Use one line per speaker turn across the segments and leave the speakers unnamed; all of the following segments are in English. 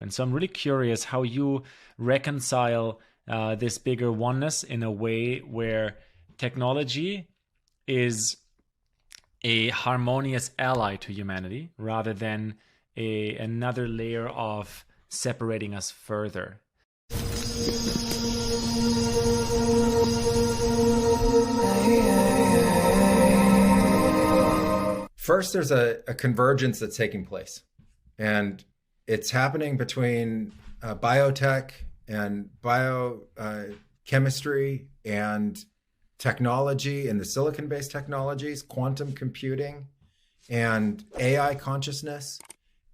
And so I'm really curious how you reconcile this bigger oneness in a way where technology is a harmonious ally to humanity rather than another layer of separating us further.
First, there's a convergence that's taking place, and it's happening between biotech and biochemistry and technology and the silicon-based technologies, quantum computing and AI consciousness,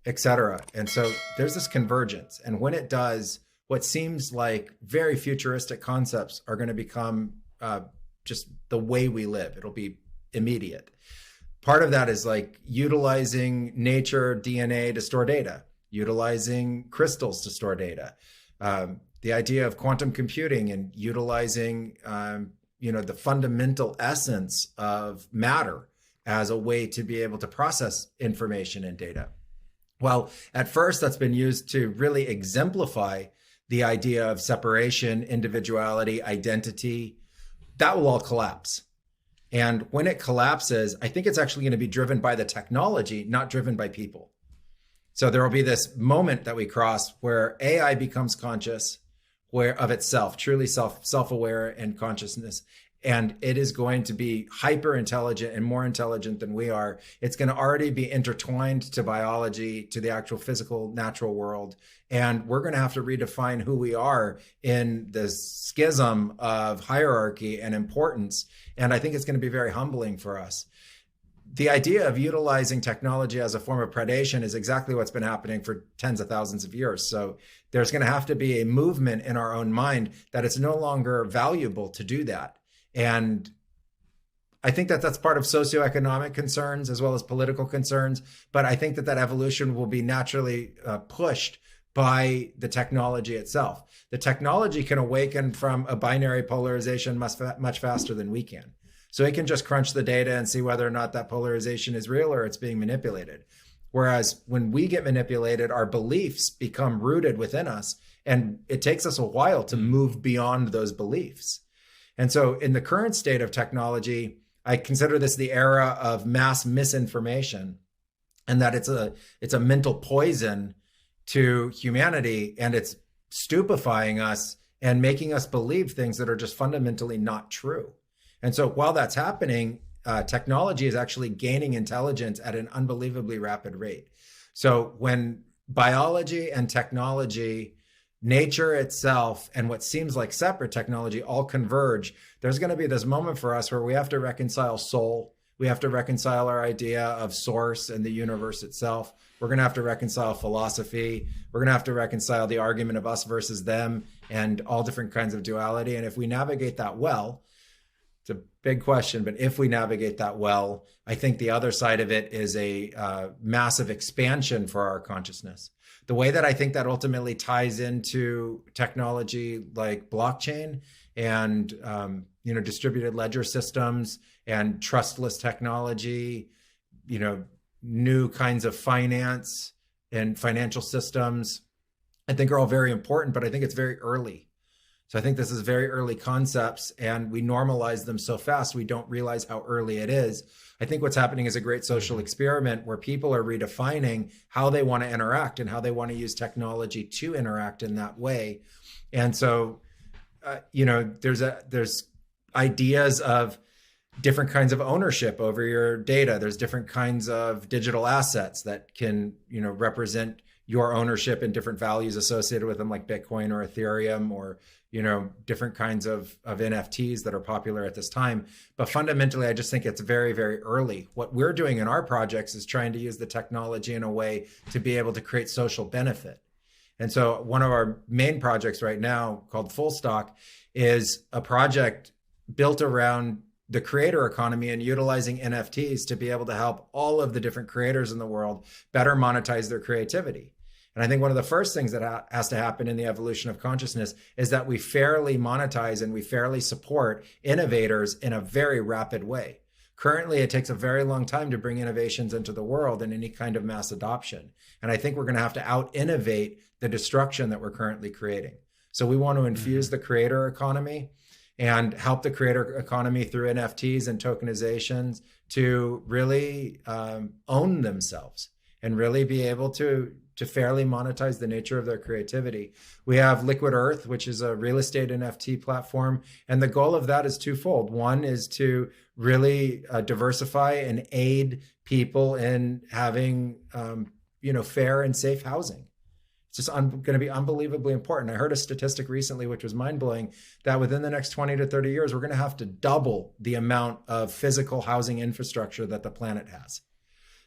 et cetera. And so there's this convergence. And when it does, what seems like very futuristic concepts are going to become just the way we live. It'll be immediate. Part of that is like utilizing nature DNA to store data, utilizing crystals to store data. The idea of quantum computing and utilizing the fundamental essence of matter as a way to be able to process information and data. Well, at first that's been used to really exemplify the idea of separation, individuality, identity. That will all collapse. And when it collapses, I think it's actually going to be driven by the technology, not driven by people. So there will be this moment that we cross where AI becomes conscious, where of itself, truly self-aware and consciousness. And it is going to be hyper intelligent and more intelligent than we are. It's going to already be intertwined to biology, to the actual physical, natural world. And we're going to have to redefine who we are in this schism of hierarchy and importance. And I think it's going to be very humbling for us. The idea of utilizing technology as a form of predation is exactly what's been happening for tens of thousands of years. So there's going to have to be a movement in our own mind that it's no longer valuable to do that. And I think that that's part of socioeconomic concerns as well as political concerns. But I think that that evolution will be naturally pushed by the technology itself. The technology can awaken from a binary polarization much faster than we can. So it can just crunch the data and see whether or not that polarization is real or it's being manipulated. Whereas when we get manipulated, our beliefs become rooted within us, and it takes us a while to move beyond those beliefs. And so in the current state of technology, I consider this the era of mass misinformation, and that it's a mental poison to humanity, and it's stupefying us and making us believe things that are just fundamentally not true. And so while that's happening, technology is actually gaining intelligence at an unbelievably rapid rate. So when biology and technology, nature itself, and what seems like separate technology all converge, there's going to be this moment for us where we have to reconcile soul. We have to reconcile our idea of source and the universe itself. We're going to have to reconcile philosophy. We're going to have to reconcile the argument of us versus them and all different kinds of duality. And if we navigate that well, it's a big question, but if we navigate that well, I think the other side of it is a massive expansion for our consciousness. The way that I think that ultimately ties into technology like blockchain and distributed ledger systems and trustless technology, new kinds of finance and financial systems, I think are all very important, but I think it's very early. So I think this is very early concepts, and we normalize them so fast we don't realize how early it is. I think what's happening is a great social experiment where people are redefining how they want to interact and how they want to use technology to interact in that way. And so, there's ideas of different kinds of ownership over your data. There's different kinds of digital assets that can, represent your ownership and different values associated with them, like Bitcoin or Ethereum or, different kinds of NFTs that are popular at this time. But fundamentally, I just think it's very, very early. What we're doing in our projects is trying to use the technology in a way to be able to create social benefit. And so one of our main projects right now, called Full Stock, is a project built around the creator economy and utilizing NFTs to be able to help all of the different creators in the world better monetize their creativity. And I think one of the first things that has to happen in the evolution of consciousness is that we fairly monetize and we fairly support innovators in a very rapid way. Currently, it takes a very long time to bring innovations into the world and any kind of mass adoption. And I think we're going to have to out-innovate the destruction that we're currently creating. So we want to infuse the creator economy and help the creator economy through NFTs and tokenizations to really own themselves and really be able to fairly monetize the nature of their creativity. We have Liquid Earth, which is a real estate NFT platform. And the goal of that is twofold. One is to really diversify and aid people in having, fair and safe housing. It's just going to be unbelievably important. I heard a statistic recently, which was mind-blowing, that within the next 20 to 30 years, we're going to have to double the amount of physical housing infrastructure that the planet has.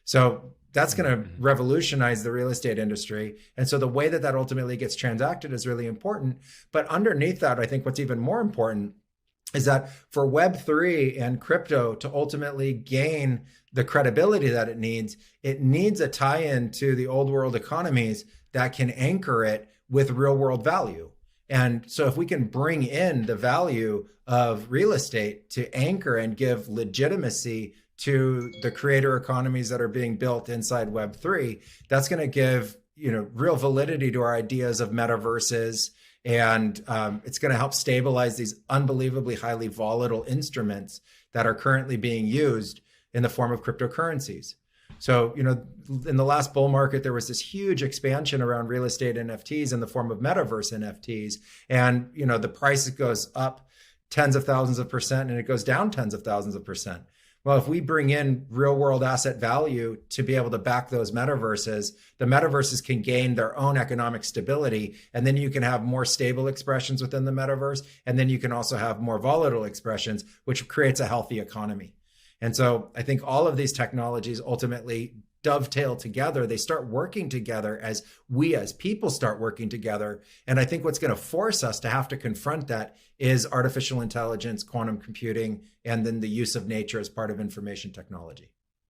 So that's going to revolutionize the real estate industry. And so the way that ultimately gets transacted is really important. But underneath that, I think what's even more important is that for Web3 and crypto to ultimately gain the credibility that it needs a tie-in to the old world economies that can anchor it with real world value. And so if we can bring in the value of real estate to anchor and give legitimacy to the creator economies that are being built inside Web3, that's going to give real validity to our ideas of metaverses, and it's going to help stabilize these unbelievably highly volatile instruments that are currently being used in the form of cryptocurrencies. So, in the last bull market, there was this huge expansion around real estate NFTs in the form of metaverse NFTs, and the price goes up tens of thousands of percent and it goes down tens of thousands of percent. Well, if we bring in real world asset value to be able to back those metaverses, the metaverses can gain their own economic stability. And then you can have more stable expressions within the metaverse. And then you can also have more volatile expressions, which creates a healthy economy. And so I think all of these technologies ultimately dovetail together. They start working together as we as people start working together. And I think what's going to force us to have to confront that is artificial intelligence, quantum computing, and then the use of nature as part of information technology.